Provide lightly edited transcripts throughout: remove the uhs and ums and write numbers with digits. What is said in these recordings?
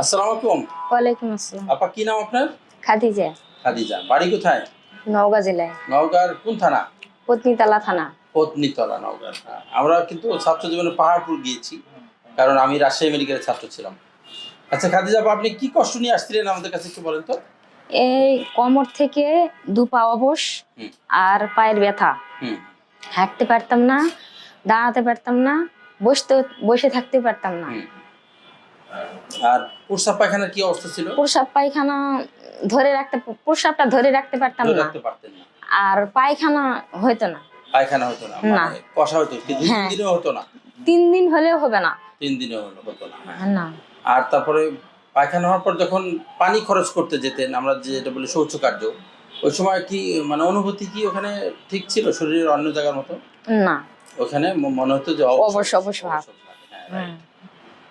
আসসালামু আলাইকুম। ওয়ালাইকুম আসসালাম। আপা কি নাম আপনার? খাদিজা, খাদিজা। বাড়ি কোথায়? নওগাঁ জেলায়, নওগাঁর কোন থানা? পত্নীতলা থানা। পত্নীতলা, নওগাঁ। হ্যাঁ। আমরা কিন্তু ছাত্র জীবনে পাহাড়পুর গিয়েছি, কারণ আমি রাজশাহী মেডিকেলের ছাত্র ছিলাম। আচ্ছা খাদিজা আপা, আপনি কি কষ্ট নিয়ে আসছিলেন আমাদের কাছে একটু বলেন তো? এই কোমর থেকে দু পা অবশ হুম। আর পায়ের ব্যথা, হুম। হাঁটতে পারতাম না, দাঁড়াতে পারতাম না, বসে থাকতে পারতাম না। হুম। আর প্রস্রাব পায়খানার কি অবস্থা ছিল? প্রস্রাব পায়খানা প্রস্রাবটা ধরে রাখতে পারতাম ধরে না, রাখতে পারতেন না। আর পায়খানা হইতো না। পায়খানা হতো না, না। মানে কষা হতো, কিন্তু হ্যাঁ। 2-3 দিনেও হতো না। 3 দিন হলেও হবে না। 3 দিনেও হতো না। হ্যাঁ। না। আর তারপরে পায়খানা হওয়ার পর যখন পানি খরচ করতে যেতেন, আমরা যেটা বলি শৌচকার্য, ওই সময় কি মানে অনুভূতি কি ওখানে ঠিক ছিল শরীরের অন্য জায়গার মতো? না। ওখানে মনে হতো যে অবশ ভাব। হ্যাঁ, right।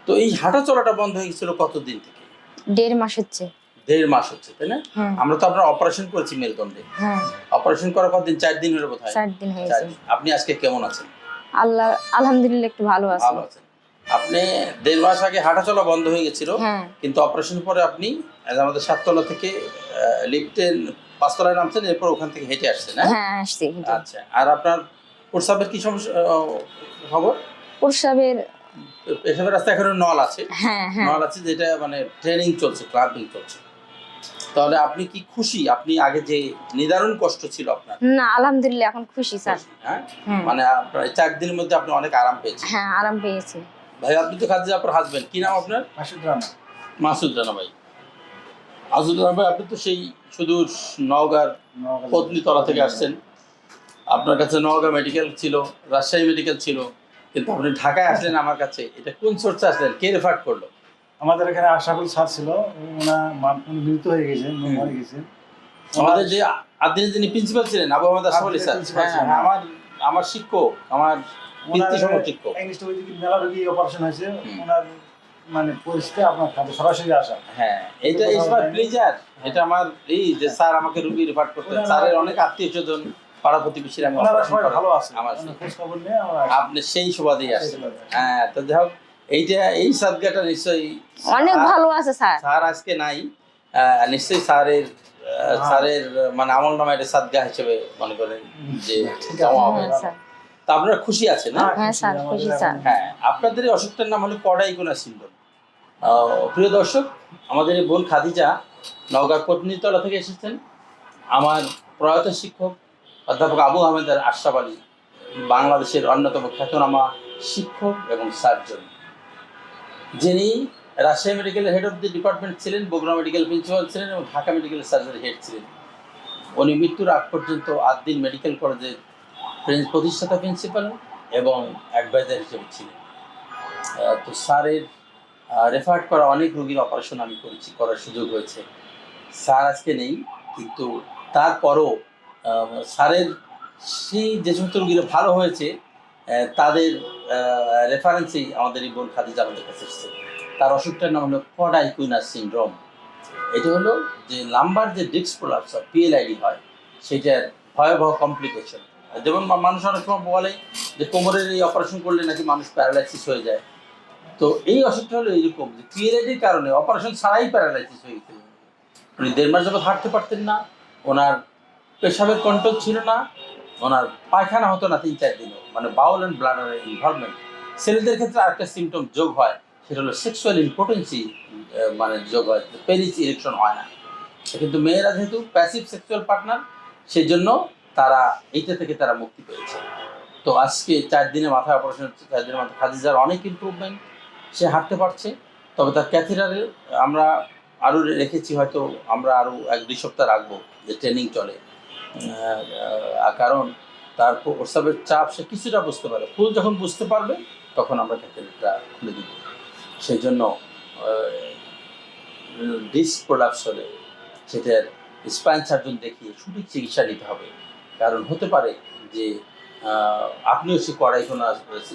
তো এই হাঁটা চলাটা বন্ধ হয়ে গেছিল কতদিন থেকে? 1.5 মাস হচ্ছে। 1.5 মাস হচ্ছে, তাই না? হ্যাঁ। আমরা তো আপনার অপারেশন করেছি মেরুদণ্ডে। হ্যাঁ। অপারেশন করার কতদিন? 4 দিন হলো বোধহয়। 4 দিন 4 হয়েছে। দিন। আপনি আজকে কেমন আছেন? আলহামদুলিল্লাহ একটু ভালো আছি। ভালো আছেন। আপনি 1.5 মাস আগে হাঁটা চলা বন্ধ হয়ে গেছিল, হ্যাঁ। কিন্তু অপারেশনের পরে আপনি আমাদের 7 তলা থেকে লিফটে 5 তলায় নামছেন, এরপর ওখান থেকে হেঁটে আসছেন, হ্যাঁ? হ্যাঁ, আসছি হেঁটে। আচ্ছা। আর আপনার প্রস্রাবের কি সমস্যা খবর? প্রস্রাবের পেশাবের রাস্তায় এখনো নল আছে। হ্যাঁ, হ্যাঁ। নল আছে, যেটা মানে ট্রেনিং চলছে, ক্লাম্পিং চলছে। তাহলে আপনি কি খুশি? আপনি আগে যে নিদারুণ কষ্ট ছিল আপনার, না, আলহামদুলিল্লাহ এখন খুশি স্যার। খুশি, হ্যাঁ? হুম। মানে আপনার এই 4 দিনের মধ্যে আপনি অনেক আরাম পেয়েছেন। হ্যাঁ, আরাম পেয়েছি। ভাই আপনি তো খাদিজা আপনার হাজবেন্ড, কি নাম আপনার? মাসুদ রানা। মাসুদ রানা ভাই। মাসুদ রানা ভাই, আপনি তো সেই সুদূর নওগাঁর পত্নীতলা থেকে আসছেন। আপনার কাছে নওগাঁ মেডিকেল ছিল, রাজশাহী মেডিকেল ছিল, কিন্তু আপনি ঢাকায় আসলেন আমার কাছে। এটা কোন সোর্সে আসলেন? কে রেফার করলো? আমাদের এখানে আশরাফুল স্যার ছিল, উনি মৃত হয়ে গেছেন, মরে গেছেন। আমাদের যে আদিনে যিনি প্রিন্সিপাল ছিলেন, আবু আহমেদ আশরাফ আলী স্যার, হ্যাঁ, আমার শিক্ষক, আমার কীর্তিসম শিক্ষক। ইংলিশ মেলা রোগী অপারেশন হয়েছে, ওনার মানে পরিস্থিতি আপনার কাছে সরাসরি আসা। হ্যাঁ, এটা ইসমার প্লেজার। এটা আমার এই যে স্যার আমাকে রুগী রেফার করতেন, স্যারের অনেক আত্মীয়-স্বজন, পাড়া প্রতিবেশীরা আমি ওনারা সবাই ভালো আছে, আমার খোঁজ খবর নিয়ে আমরা আপনি সেই সুবাদেই আসছেন। হ্যাঁ, তো যাই হোক, এইটা এই সাদগাটা নিশ্চয়ই অনেক ভালো আছে স্যার। স্যার আজকে নাই, নিশ্চয়ই স্যারের মানে আমল নামা এটা সাদগা হিসেবে মনে করেন যে জমা হবে। হ্যাঁ, স্যার। তা আপনারা খুশি আছেন না? হ্যাঁ স্যার, খুশি স্যার। হ্যাঁ, আপনাদের এই অসুখটার নাম হলো কডাইকোনা সিনড্রোম। প্রিয় দর্শক, আমাদের এই বোন খাদিজা নওগাঁ পত্নীতলা থেকে এসেছেন। আমার প্রয়াত শিক্ষক অধ্যাপক আবু আহমেদ আশরাফ আলী বাংলাদেশের অন্যতম খ্যাতনামা শিক্ষক এবং সার্জন, যিনি রাজশাহী মেডিকেলের হেড অফ দি ডিপার্টমেন্ট ছিলেন, বগুড়া মেডিকেল প্রিন্সিপাল ছিলেন এবং ঢাকা মেডিকেল সার্জারি হেড ছিলেন। উনি মৃত্যুর আগ পর্যন্ত আদ্দিন মেডিকেল কলেজের প্রতিষ্ঠাতা প্রিন্সিপাল এবং অ্যাডভাইজার হিসেবে ছিলেন। তো স্যারের রেফার করা অনেক রোগীর অপারেশন আমি করার সুযোগ হয়েছে। স্যার আজকে নেই, কিন্তু তারপরও স্যারের সেই যে সমস্ত রোগীরা ভালো হয়েছে তাদের রেফারেন্সেই আমাদের এই বোন খাদিজা আমাদের কাছে এসেছে। তার অসুখটার নাম হলো কডাইকোনা সিনড্রোম। এটা হলো যে লাম্বার যে ডিস্ক প্রলাপস হয়, PLID হয়, সেটার ভয়াবহ কমপ্লিকেশন। যেমন মানুষ অনেক সময় বলে যে কোমরের এই অপারেশন করলে নাকি মানুষ প্যারালাইসিস হয়ে যায়। তো এই অসুখটা হলো এইরকম যে PLIDর কারণে অপারেশন ছাড়াই প্যারালাইসিস হয়ে গেছিল। উনি 1.5 মাস যাবত হাঁটতে পারতেন না, ওনার পেশাবের কন্ট্রোল ছিল না, ওনার পায়খানা হতো না 3-4 দিনও, মানে বাউল অ্যান্ড ব্লাডারের ইনভলভমেন্ট। ছেলেদের ক্ষেত্রে আরেকটা সিমটম যোগ হয়, সেটা হলো সেক্সুয়াল ইম্পোটেন্সি, মানে যোগ হয়, পেনিস ইরেকশন হয় না। কিন্তু মেয়েরা যেহেতু প্যাসিভ সেক্সুয়াল পার্টনার, সেই জন্য তারা এইটা থেকে তারা মুক্তি পেয়েছে। তো আজকে 4 দিনের মাথায় অপারেশন হচ্ছে, 4 দিনের মাথায় খাদিজার অনেক ইম্প্রুভমেন্ট, সে হাঁটতে পারছে। তবে তার ক্যাথেটারে আমরা আরও রেখেছি, হয়তো আমরা আরও 1-2 সপ্তাহ রাখবো, যে ট্রেনিং চলে। কারণ তার প্রস্রাবের চাপ সে কিছুটা বুঝতে পারে, ফুল যখন বুঝতে পারবে তখন আমরা ক্যাথেটারটা খুলে দিব। সেই জন্য ডিস্ক প্রলাপস হলে সেটার স্পাইন সার্জন দেখিয়ে সঠিক চিকিৎসা নিতে হবে। কারণ হতে পারে যে আপনিও সে কডাইকোনা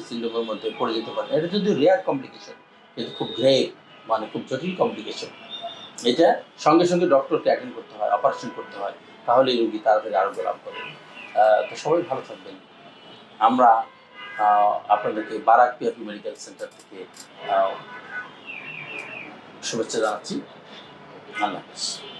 সিনড্রোমের মধ্যে পড়ে যেতে পারেন। এটা যদি রেয়ার কমপ্লিকেশন, কিন্তু খুব গ্রেভ, মানে খুব জটিল কমপ্লিকেশন। এটা সঙ্গে সঙ্গে ডক্টরকে অ্যাটেন্ড করতে হয়, অপারেশন করতে হয়, তাহলে এই রোগী তাড়াতাড়ি আরোগ্য লাভ করে। তো সবাই ভালো থাকবেন। আমরা আপনাদেরকে বারাক PRP মেডিকেল সেন্টার থেকে শুভেচ্ছা জানাচ্ছি। আল্লাহ হাফেজ।